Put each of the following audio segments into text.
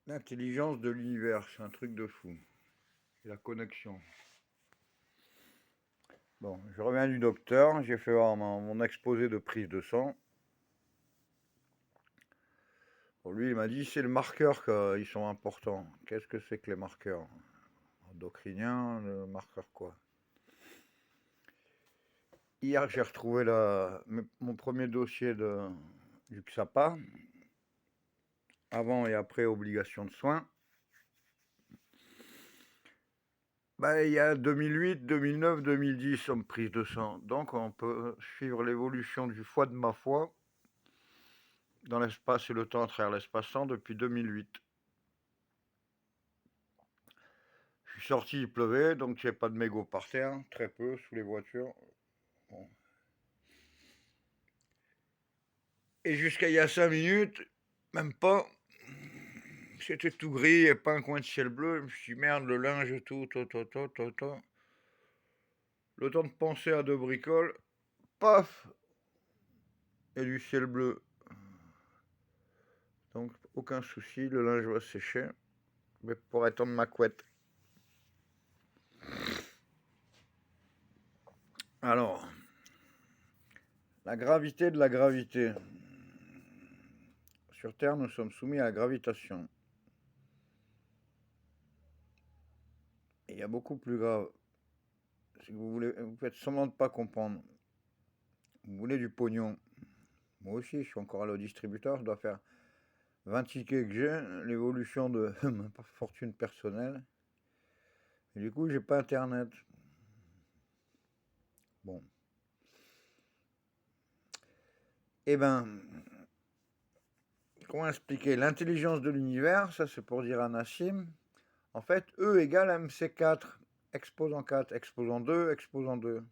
L'intelligence de l'univers, c'est un truc de fou. Et la connexion. Bon, je reviens du docteur, j'ai fait voir mon exposé de prise de sang. Bon, lui, il m'a dit c'est le marqueur qu'ils sont importants. Qu'est-ce que c'est que les marqueurs? Endocriniens, le marqueur quoi? Hier, j'ai retrouvé mon premier dossier du XAPA, avant et après obligation de soins. Il y a 2008, 2009, 2010 comme prise de sang. Donc, on peut suivre l'évolution du foie de ma foi dans l'espace et le temps à travers l'espace-temps depuis 2008. Je suis sorti, il pleuvait, donc il n'y avait pas de mégots par terre, très peu, sous les voitures. Bon. Et jusqu'à il y a 5 minutes, même pas, c'était tout gris et pas un coin de ciel bleu. Je me suis dit, merde, le linge, tout. Le temps de penser à deux bricoles, paf, et du ciel bleu. Donc, aucun souci, le linge va sécher. Mais pour étendre ma couette. Alors, la gravité de la gravité. Sur Terre, nous sommes soumis à la gravitation. Et il y a beaucoup plus grave. C'est que vous faites semblant de ne pas comprendre. Vous voulez du pognon. Moi aussi, je suis encore allé au distributeur, je dois faire 20 tickets que j'ai, l'évolution de ma fortune personnelle. Et du coup, j'ai pas internet. Bon. Eh ben, comment expliquer? L'intelligence de l'univers, ça c'est pour dire à Nassim, en fait, E égale MC4, exposant 4, exposant 2, exposant 2. Je sais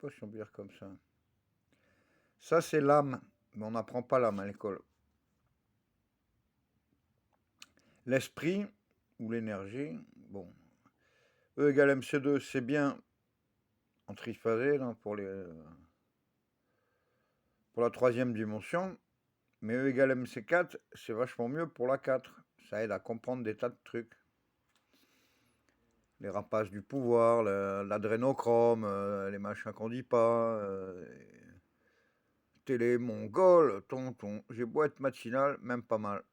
pas si on peut dire comme ça. Ça c'est l'âme, mais on n'apprend pas l'âme à l'école. L'esprit, ou l'énergie, bon. E égale MC2, c'est bien en triphasé là, pour la troisième dimension, mais E égale MC4, c'est vachement mieux pour la 4. Ça aide à comprendre des tas de trucs. Les rapaces du pouvoir, l'adrénochrome, les machins qu'on dit pas, télé mongole, tonton. J'ai beau être matinal, même pas mal.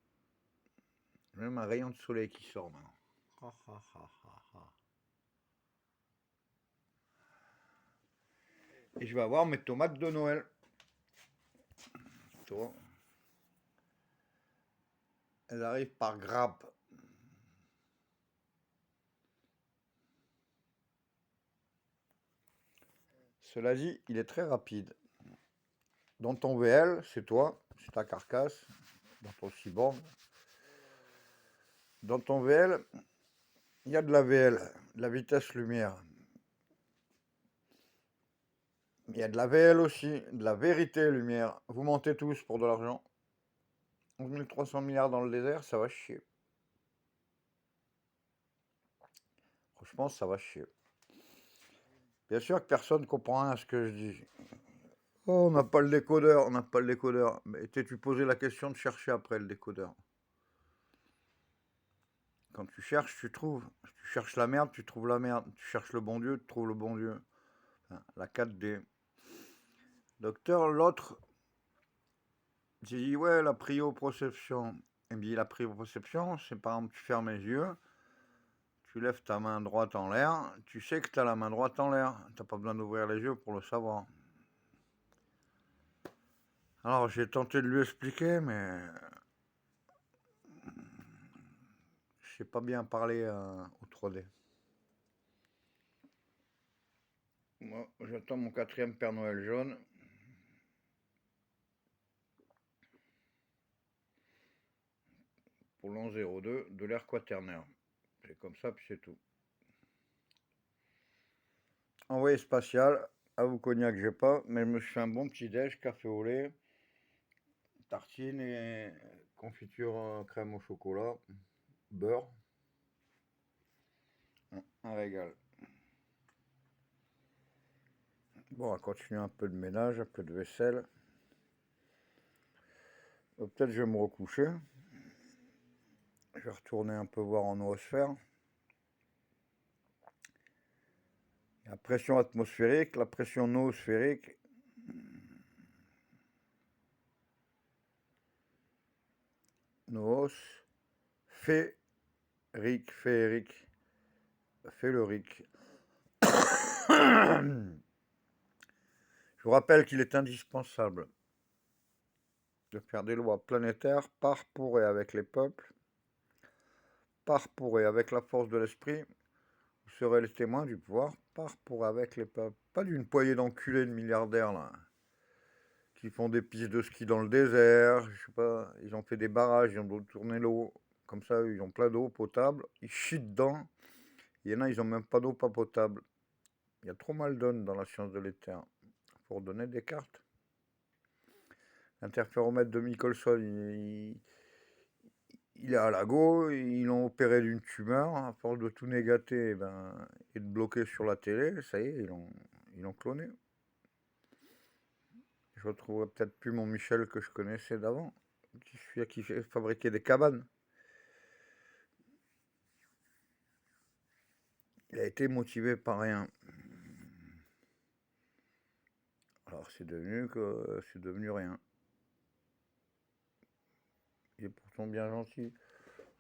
Même un rayon de soleil qui sort maintenant. Et je vais avoir mes tomates de Noël. Toi. Elles arrivent par grappe. Cela dit, il est très rapide. Dans ton VL, c'est toi, c'est ta carcasse, dans ton cyborg. Dans ton VL, il y a de la VL, de la vitesse lumière. Il y a de la VL aussi, de la vérité lumière. Vous mentez tous pour de l'argent. 11 300 milliards dans le désert, ça va chier. Franchement, ça va chier. Bien sûr que personne ne comprend rien à ce que je dis. Oh, on n'a pas le décodeur, on n'a pas le décodeur. Mais t'es-tu posé la question de chercher après le décodeur? Quand tu cherches, tu trouves. Si tu cherches la merde, tu trouves la merde. Tu cherches le bon Dieu, tu trouves le bon Dieu. Enfin, la 4D. Docteur, l'autre, j'ai dit, ouais, la prioproception. Il me dit, la prioproception, c'est par exemple, tu fermes les yeux, tu lèves ta main droite en l'air, tu sais que tu as la main droite en l'air. Tu n'as pas besoin d'ouvrir les yeux pour le savoir. Alors, j'ai tenté de lui expliquer, mais je sais pas bien parler au 3D. Moi, j'attends mon quatrième Père Noël jaune. Pour l'an 02 de l'ère quaternaire. C'est comme ça, puis c'est tout. Envoyé spatial, à vous cognac, j'ai pas, mais je me suis fait un bon petit déj, café au lait, tartine et confiture crème au chocolat, beurre. Un régal. Bon, on va continuer un peu de ménage, un peu de vaisselle. Peut-être je vais me recoucher. Je vais retourner un peu voir en noosphère. La pression atmosphérique, la pression noosphérique. Noos, féerique, félorique. Je vous rappelle qu'il est indispensable de faire des lois planétaires par, pour et avec les peuples, par, pour et avec la force de l'esprit. Vous serez les témoins du pouvoir par, pour et avec les peuples. Pas d'une poignée d'enculés de milliardaires, là, qui font des pistes de ski dans le désert, je sais pas, ils ont fait des barrages, ils ont tourné l'eau, comme ça, ils ont plein d'eau potable, ils chient dedans. Il y en a, ils ont même pas d'eau pas potable. Il y a trop mal donne dans la science de l'éther. Pour donner des cartes. L'interféromètre de Michelson, il est à l'ago, ils l'ont opéré d'une tumeur, à force de tout négater et de bloquer sur la télé, ça y est, ils l'ont cloné. Je retrouverai peut-être plus mon Michel que je connaissais d'avant, qui fabriquait des cabanes. Il a été motivé par rien. Alors c'est devenu rien. Il est pourtant bien gentil.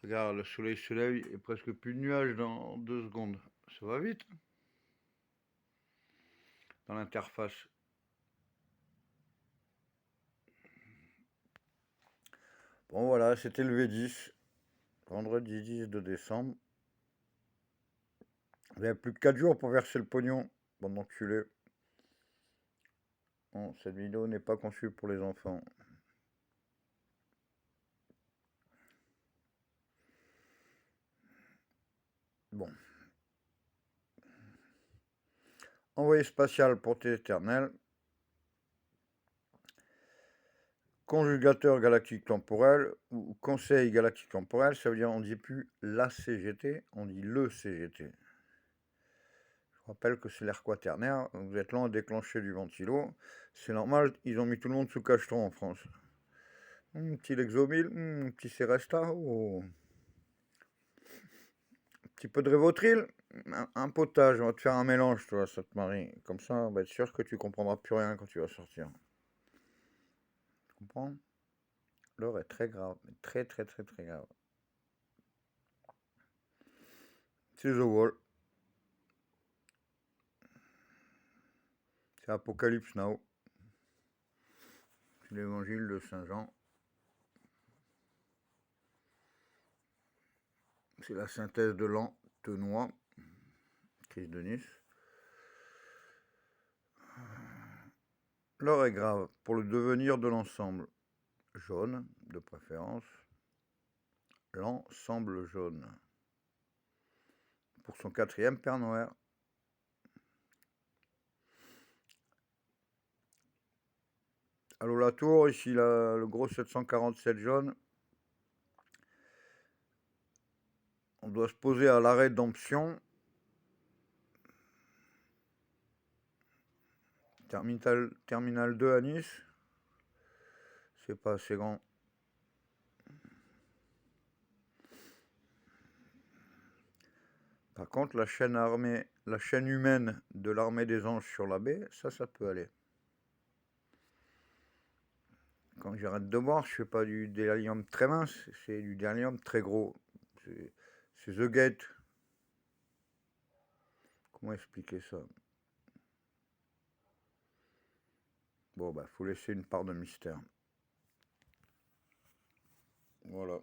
Regarde, le soleil se lève, il n'y a presque plus de nuages dans 2 secondes. Ça va vite dans l'interface. Bon voilà, c'était le V10, vendredi 10 de décembre. Vous avez plus que 4 jours pour verser le pognon, bon enculé. Bon, cette vidéo n'est pas conçue pour les enfants. Bon. Envoyé spatial portée éternelle. Conjugateur galactique temporel ou conseil galactique temporel, ça veut dire on ne dit plus la CGT, on dit le CGT. Je rappelle que c'est l'air quaternaire, vous êtes lent à déclencher du ventilo. C'est normal, ils ont mis tout le monde sous cacheton en France. Petit Lexomil, petit Seresta, oh. Un petit peu de Révotril, un potage, on va te faire un mélange, toi, ça te marie. Comme ça, on va être sûr que tu comprendras plus rien quand tu vas sortir. Tu comprends? L'heure est très grave, très très très très grave. C'est The Wall. C'est Apocalypse Now. C'est l'évangile de Saint Jean. C'est la synthèse de l'Antenois, crise de Nice. L'heure est grave pour le devenir de l'ensemble. Jaune, de préférence. L'ensemble jaune. Pour son 4e Père Noël. Allô la tour, ici le gros 747 jaune. On doit se poser à l'arrêt d'Amption. Terminal 2 à Nice. C'est pas assez grand. Par contre, la chaîne humaine de l'armée des anges sur la baie, ça peut aller. Quand j'arrête de boire, je fais pas du délirium très mince, c'est du délirium très gros. C'est The Gate. Comment expliquer ça? Bon, bah, faut laisser une part de mystère. Voilà.